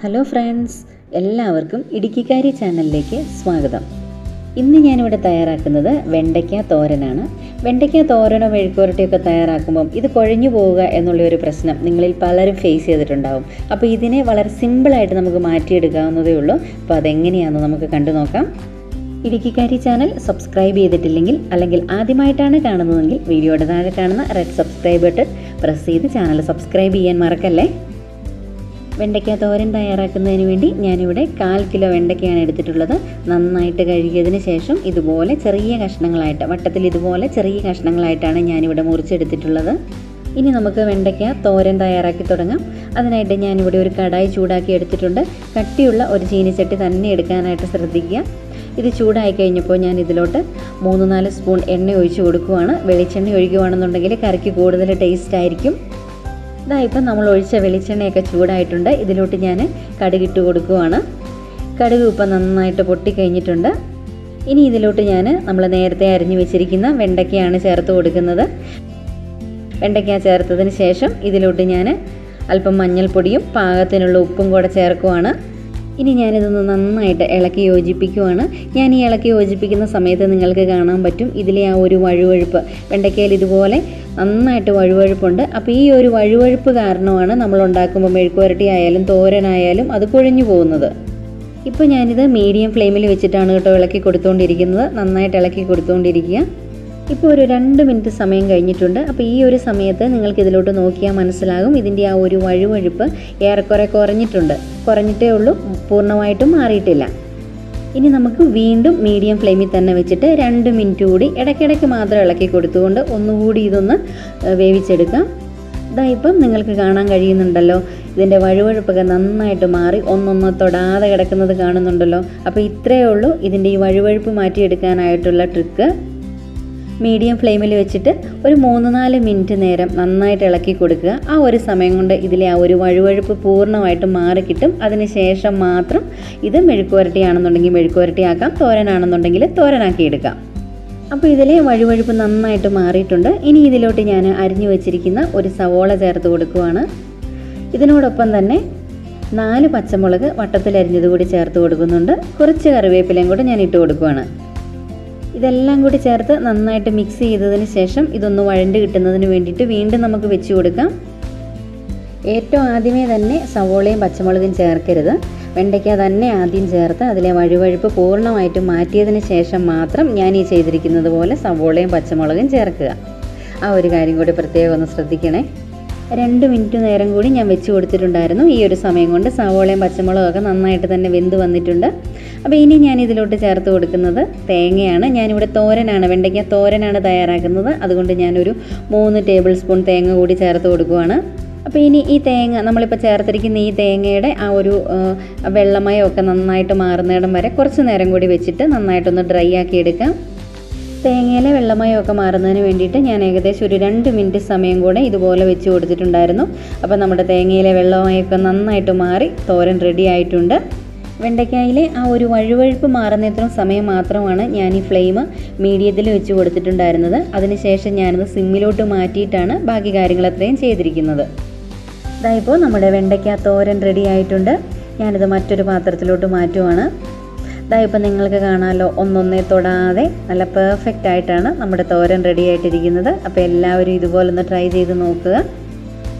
Hello friends, എല്ലാവർക്കും ഇടുക്കിക്കാരി ചാനലിലേക്ക് സ്വാഗതം. ഇന്ന് ഞാനിവിടെ തയ്യാറാക്കുന്നത് വെണ്ടയ്ക്ക തോരനാണ്. വെണ്ടയ്ക്ക തോരനോ മെഴുക്കുവരട്ടിയൊക്കെ തയ്യാറാക്കുമ്പം ഇത് കുഴഞ്ഞു പോവുക എന്നുള്ളൊരു പ്രശ്നം നിങ്ങളിൽ പലരും ഫേസ് ചെയ്തിട്ടുണ്ടാവും. അപ്പോൾ ഇതിനെ വളരെ സിമ്പിളായിട്ട് നമുക്ക് മാറ്റിയെടുക്കാവുന്നതേ ഉള്ളൂ. അപ്പോൾ അതെങ്ങനെയാണെന്ന് നമുക്ക് കണ്ടു നോക്കാം. ഇടുക്കിക്കാരി ചാനൽ സബ്സ്ക്രൈബ് ചെയ്തിട്ടില്ലെങ്കിൽ അല്ലെങ്കിൽ ആദ്യമായിട്ടാണ് കാണുന്നതെങ്കിൽ വീഡിയോയുടെ താഴെ കാണുന്ന റെഡ് സബ്സ്ക്രൈബ് ബട്ടൺ പ്രസ് ചെയ്ത് ചാനൽ സബ്സ്ക്രൈബ് ചെയ്യാൻ മറക്കല്ലേ. വെണ്ടയ്ക്ക തോരൻ തയ്യാറാക്കുന്നതിന് വേണ്ടി ഞാനിവിടെ 1/4 കിലോ വെണ്ടയ്ക്കയാണ് എടുത്തിട്ടുള്ളത്. നന്നായിട്ട് കഴുകിയതിന് ശേഷം ഇതുപോലെ ചെറിയ കഷ്ണങ്ങളായിട്ട് വട്ടത്തിൽ ഇതുപോലെ ചെറിയ കഷ്ണങ്ങളായിട്ടാണ് ഞാനിവിടെ മുറിച്ചെടുത്തിട്ടുള്ളത്. ഇനി നമുക്ക് വെണ്ടയ്ക്ക തോരൻ തയ്യാറാക്കി തുടങ്ങാം. അതിനായിട്ട് ഞാനിവിടെ ഒരു കടായി ചൂടാക്കി എടുത്തിട്ടുണ്ട്. കട്ടിയുള്ള ഒരു ചീനിച്ചട്ടി തന്നെ എടുക്കാനായിട്ട് ശ്രദ്ധിക്കുക. ഇത് ചൂടായി കഴിഞ്ഞപ്പോൾ ഞാൻ ഇതിലോട്ട് 3-4 സ്പൂൺ എണ്ണ ഒഴിച്ച് കൊടുക്കുകയാണ്. വെളിച്ചെണ്ണ ഒഴിക്കുകയാണെന്നുണ്ടെങ്കിൽ കറിക്ക് കൂടുതൽ ടേസ്റ്റ് ആയിരിക്കും. ഇപ്പം നമ്മൾ ഒഴിച്ച വെളിച്ചെണ്ണയൊക്കെ ചൂടായിട്ടുണ്ട്. ഇതിലോട്ട് ഞാൻ കടുകിട്ട് കൊടുക്കുകയാണ്. കടുക് ഇപ്പം നന്നായിട്ട് പൊട്ടിക്കഴിഞ്ഞിട്ടുണ്ട്. ഇനി ഇതിലോട്ട് നമ്മൾ നേരത്തെ അരിഞ്ഞു വെച്ചിരിക്കുന്ന വെണ്ടയ്ക്കയാണ് ചേർത്ത് കൊടുക്കുന്നത്. വെണ്ടയ്ക്ക ചേർത്തതിന് ശേഷം ഇതിലോട്ട് ഞാൻ അല്പം മഞ്ഞൾപ്പൊടിയും പാകത്തിനുള്ള ഉപ്പും കൂടെ ചേർക്കുവാണ്. ഇനി ഞാനിതൊന്ന് നന്നായിട്ട് ഇളക്കി യോജിപ്പിക്കുവാണ്. ഞാൻ ഈ ഇളക്കി യോജിപ്പിക്കുന്ന സമയത്ത് നിങ്ങൾക്ക് കാണാൻ പറ്റും ഇതിലെ ആ ഒരു വഴുവഴുപ്പ്, വെണ്ടയ്ക്കയിൽ ഇതുപോലെ നന്നായിട്ട് വഴുവഴുപ്പുണ്ട്. അപ്പോൾ ഈ ഒരു വഴുവഴുപ്പ് കാരണമാണ് നമ്മൾ ഉണ്ടാക്കുമ്പോൾ മെഴുക്കുവരട്ടി ആയാലും തോരനായാലും അത് കുഴഞ്ഞു പോകുന്നത്. ഇപ്പോൾ ഞാനിത് മീഡിയം ഫ്ലെയിമിൽ വെച്ചിട്ടാണ് കേട്ടോ ഇളക്കി കൊടുത്തുകൊണ്ടിരിക്കുന്നത്. നന്നായിട്ട് ഇളക്കി കൊടുത്തുകൊണ്ടിരിക്കുക. ഇപ്പോൾ ഒരു 2 മിനിറ്റ് സമയം കഴിഞ്ഞിട്ടുണ്ട്. അപ്പോൾ ഈ ഒരു സമയത്ത് നിങ്ങൾക്ക് ഇതിലോട്ട് നോക്കിയാൽ മനസ്സിലാകും ഇതിൻ്റെ ആ ഒരു വഴുവഴുപ്പ് ഏറെക്കുറെ കുറഞ്ഞിട്ടേ ഉള്ളൂ, പൂർണ്ണമായിട്ടും മാറിയിട്ടില്ല. ഇനി നമുക്ക് വീണ്ടും മീഡിയം ഫ്ലെയിമിൽ തന്നെ വെച്ചിട്ട് 2 മിനിറ്റ് കൂടി ഇടയ്ക്കിടയ്ക്ക് മാത്രം ഇളക്കി കൊടുത്തുകൊണ്ട് ഒന്നുകൂടി ഇതൊന്ന് വേവിച്ചെടുക്കാം. ഇപ്പം നിങ്ങൾക്ക് കാണാൻ കഴിയുന്നുണ്ടല്ലോ, ഇതിൻ്റെ വഴുവഴുപ്പൊക്കെ നന്നായിട്ട് മാറി ഒന്നൊന്ന് തൊടാതെ കിടക്കുന്നത് കാണുന്നുണ്ടല്ലോ. അപ്പോൾ ഇത്രയേ ഉള്ളൂ ഇതിൻ്റെ ഈ വഴുവഴുപ്പ് മാറ്റിയെടുക്കാനായിട്ടുള്ള ട്രിക്ക്. മീഡിയം ഫ്ലെയിമിൽ വെച്ചിട്ട് ഒരു 3-4 മിനിറ്റ് നേരം നന്നായിട്ട് ഇളക്കി കൊടുക്കുക. ആ ഒരു സമയം കൊണ്ട് ഇതിലെ ആ ഒരു വഴുവഴുപ്പ് പൂർണ്ണമായിട്ട് മാറിക്കിട്ടും. അതിന് ശേഷം മാത്രം ഇത് മെഴുക്കുവരട്ടിയാണെന്നുണ്ടെങ്കിൽ മെഴുക്കുവരട്ടിയാക്കാം, തോരനാണെന്നുണ്ടെങ്കിൽ തോരനാക്കിയെടുക്കാം. അപ്പോൾ ഇതിലെ വഴുവഴുപ്പ് നന്നായിട്ട് മാറിയിട്ടുണ്ട്. ഇനി ഇതിലോട്ട് ഞാൻ അരിഞ്ഞു വെച്ചിരിക്കുന്ന ഒരു സവോള ചേർത്ത് കൊടുക്കുകയാണ്. ഇതിനോടൊപ്പം തന്നെ 4 പച്ചമുളക് വട്ടത്തിലരിഞ്ഞത് കൂടി ചേർത്ത് കൊടുക്കുന്നുണ്ട്. കുറച്ച് കറിവേപ്പിലയും കൂടെ ഞാൻ ഇട്ട് കൊടുക്കുകയാണ്. ഇതെല്ലാം കൂടി ചേർത്ത് നന്നായിട്ട് മിക്സ് ചെയ്തതിന് ശേഷം ഇതൊന്ന് വഴണ്ട് കിട്ടുന്നതിന് വേണ്ടിയിട്ട് വീണ്ടും നമുക്ക് വെച്ച് കൊടുക്കാം. ഏറ്റവും ആദ്യമേ തന്നെ സവോളയും പച്ചമുളകും ചേർക്കരുത്. വെണ്ടയ്ക്ക തന്നെ ആദ്യം ചേർത്ത് അതിലെ വഴുവഴുപ്പ് പൂർണ്ണമായിട്ടും മാറ്റിയതിന് ശേഷം മാത്രം ഞാൻ ഈ ചെയ്തിരിക്കുന്നത് പോലെ സവോളയും പച്ചമുളകും ചേർക്കുക. ആ ഒരു കാര്യം കൂടി പ്രത്യേകം ഒന്ന് ശ്രദ്ധിക്കണേ. 2 മിനിറ്റ് നേരം കൂടി ഞാൻ വെച്ച് കൊടുത്തിട്ടുണ്ടായിരുന്നു. ഈ ഒരു സമയം കൊണ്ട് സവോളയും പച്ചമുളകൊക്കെ നന്നായിട്ട് തന്നെ വെന്ത് വന്നിട്ടുണ്ട്. അപ്പോൾ ഇനി ഞാൻ ഇതിലോട്ട് ചേർത്ത് കൊടുക്കുന്നത് തേങ്ങയാണ്. ഞാനിവിടെ തോരനാണ്, വെണ്ടയ്ക്ക തോരനാണ് തയ്യാറാക്കുന്നത്. അതുകൊണ്ട് ഞാനൊരു 3 ടേബിൾ സ്പൂൺ തേങ്ങ കൂടി ചേർത്ത് കൊടുക്കുകയാണ്. അപ്പോൾ ഇനി ഈ തേങ്ങ നമ്മളിപ്പോൾ ചേർത്തിരിക്കുന്ന ഈ തേങ്ങയുടെ ആ ഒരു വെള്ളമയമൊക്കെ നന്നായിട്ട് മാറുന്നിടം വരെ കുറച്ച് നേരം കൂടി വെച്ചിട്ട് നന്നായിട്ടൊന്ന് ഡ്രൈ ആക്കി എടുക്കാം. തേങ്ങയിലെ വെള്ളമയമൊക്കെ മാറുന്നതിന് വേണ്ടിയിട്ട് ഞാൻ ഏകദേശം ഒരു 2 മിനിറ്റ് സമയം കൂടെ ഇതുപോലെ വെച്ച് കൊടുത്തിട്ടുണ്ടായിരുന്നു. അപ്പോൾ നമ്മുടെ തേങ്ങയിലെ വെള്ളമയമൊക്കെ നന്നായിട്ട് മാറി തോരൻ റെഡി ആയിട്ടുണ്ട്. വെണ്ടയ്ക്കായിലെ ആ ഒരു വഴുവഴുപ്പ് മാറുന്നത്രയും സമയം മാത്രമാണ് ഞാൻ ഈ ഫ്ലെയിം മീഡിയത്തിൽ വെച്ച് കൊടുത്തിട്ടുണ്ടായിരുന്നത്. അതിനുശേഷം ഞാനത് സിമ്മിലോട്ട് മാറ്റിയിട്ടാണ് ബാക്കി കാര്യങ്ങൾ അത്രയും ചെയ്തിരിക്കുന്നത്. ഇതായിപ്പോൾ നമ്മുടെ വെണ്ടയ്ക്ക തോരൻ റെഡി ആയിട്ടുണ്ട്. ഞാനിത് മറ്റൊരു പാത്രത്തിലോട്ട് മാറ്റുവാണ്. ഇതായിപ്പോൾ നിങ്ങൾക്ക് കാണാമല്ലോ, ഒന്നൊന്നേ തൊടാതെ നല്ല പെർഫെക്റ്റ് ആയിട്ടാണ് നമ്മുടെ തോരൻ റെഡി ആയിട്ടിരിക്കുന്നത്. അപ്പോൾ എല്ലാവരും ഇതുപോലൊന്ന് ട്രൈ ചെയ്ത് നോക്കുക.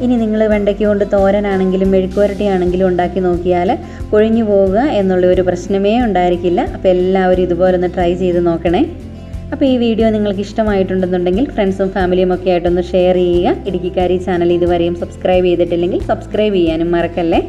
ഇനി നിങ്ങൾ വെണ്ടയ്ക്ക കൊണ്ട് തോരനാണെങ്കിലും മെഴുക്കുവരട്ടിയാണെങ്കിലും ഉണ്ടാക്കി നോക്കിയാൽ കൊഴിഞ്ഞു പോവുക എന്നുള്ള ഒരു പ്രശ്നമേ ഉണ്ടായിരിക്കില്ല. അപ്പോൾ എല്ലാവരും ഇതുപോലൊന്ന് ട്രൈ ചെയ്ത് നോക്കണേ. അപ്പോൾ ഈ വീഡിയോ നിങ്ങൾക്ക് ഇഷ്ടമായിട്ടുണ്ടെന്നുണ്ടെങ്കിൽ ഫ്രണ്ട്സും ഫാമിലിയും ഒക്കെ ആയിട്ടൊന്ന് ഷെയർ ചെയ്യുക. ഇടുക്കിക്കാരി ചാനൽ ഇതുവരെയും സബ്സ്ക്രൈബ് ചെയ്തിട്ടില്ലെങ്കിൽ സബ്സ്ക്രൈബ് ചെയ്യാനും മറക്കല്ലേ.